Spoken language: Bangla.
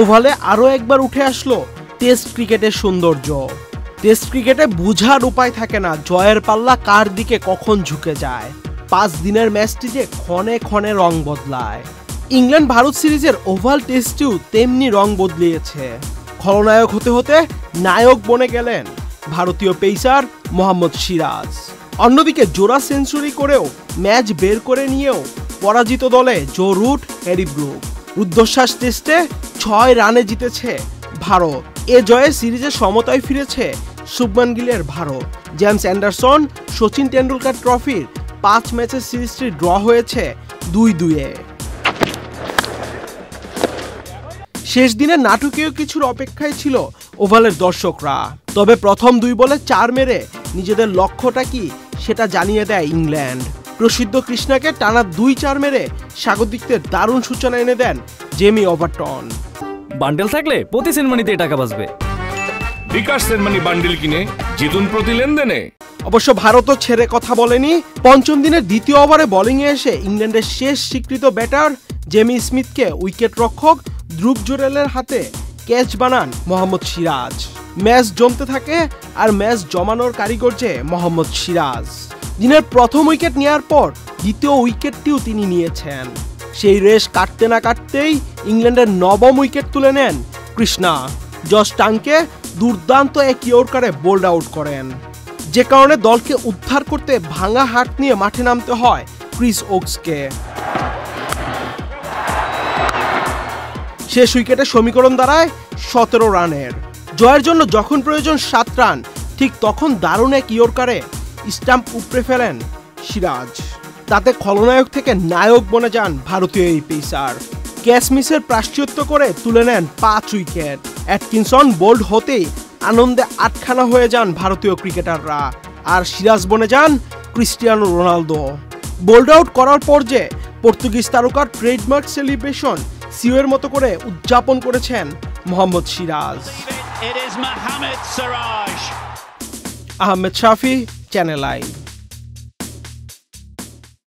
ওভালে আরো একবার উঠে আসলো টেস্ট ক্রিকেটের সৌন্দর্য। টেস্ট ক্রিকেটে বুঝার উপায় থাকে না জয়ের পাল্লা কার দিকে কখন ঝুঁকে যায়। 5 দিনের ম্যাচটি যে ক্ষণে ক্ষণে রং বদলায়। ইংল্যান্ড ভারত সিরিজের ওভাল টেস্টেও তেমনি রং বদলিয়েছে। খলনায়ক হতে হতে নায়ক বনে গেলেন ভারতীয় পেসার মোহাম্মদ সিরাজ। অন্যদিকে জোড়া সেঞ্চুরি করেও ম্যাচ বের করে নিয়েও পরাজিত দলে জো রুট, হ্যারি ব্রুক। রুদ্ধশ্বাস টেস্টে 6 রানে জিতেছে ভারত। এ জয়ে সিরিজের সমতায় ফিরেছে শুভমান গিলের ভারত। জেমস অ্যান্ডারসন, সচিন টেন্ডুলকার ট্রফির 5 ম্যাচের সিরিজটি ড্র হয়েছে 2-2-এ। শেষ দিনে নাটকীয় কিছুর অপেক্ষায় ছিল ওভালের দর্শকরা। তবে প্রথম 2 বলে 4 মেরে নিজেদের লক্ষ্যটা কি সেটা জানিয়ে দেয় ইংল্যান্ড। প্রসিদ্ধ কৃষ্ণাকে টানা 2-4 মেরে স্বাগতিকদের দারুণ সূচনা এনে দেন জেমি ওভারটন। বান্ডেল থাকলে প্রতি সেনমানিতে টাকা বাঁচবে। বিকাশ সেনমানি বান্ডেল কিনে জিতুন প্রতি লেনদেনে। অবশ্য ভারতও ছেড়ে কথা বলেনি। পঞ্চম দিনের দ্বিতীয় ওভারে বোলিংয়ে এসে ইংল্যান্ডের শেষ স্বীকৃত ব্যাটার জেমি স্মিথকে উইকেট রক্ষক ধ্রুব জুরেলের হাতে ক্যাচ বানান মোহাম্মদ সিরাজ। ম্যাচ জমতে থাকে আর ম্যাচ জমানোর কারিগর যে মোহাম্মদ সিরাজ। দিনের প্রথম উইকেট নেওয়ার পর দ্বিতীয় উইকেটটিও তিনি নিয়েছেন। সেই রেস কাটতে না কাটতেই ইংল্যান্ডের নবম উইকেট তুলে নেন কৃষ্ণা। জশ টাংকে দুর্দান্ত এক ইয়র্কারে বোল্ড আউট করেন, যে কারণে দলকে উদ্ধার করতে ভাঙা হাত নিয়ে মাঠে নামতে হয় ক্রিস ওকসকে। শেষ উইকেটে সমীকরণ দাঁড়ায় 17 রানের। জয়ের জন্য যখন প্রয়োজন 7 রান, ঠিক তখন দারুণ এক ইয়র্কারে স্টাম্প উপড়ে ফেলেন সিরাজ। তাতে খলনায়ক থেকে নায়ক বনে যান ভারতীয় এই পেসার। ক্যাচ মিসের প্রায়শ্চিত্ত করে তুলে নেন 5 উইকেট। অ্যাটকিনসন বোল্ড হতেই আনন্দে আটখানা হয়ে যান ভারতীয় ক্রিকেটাররা, আর সিরাজ বনে যান ক্রিস্টিয়ানো রোনালদো। বোল্ড আউট করার পর যে পর্তুগিজ তারকার ট্রেডমার্ক সেলিব্রেশন সিওয়ের মতো করে উদযাপন করেছেন মোহাম্মদ সিরাজ। আহমেদ শাফি, চ্যানেল আই।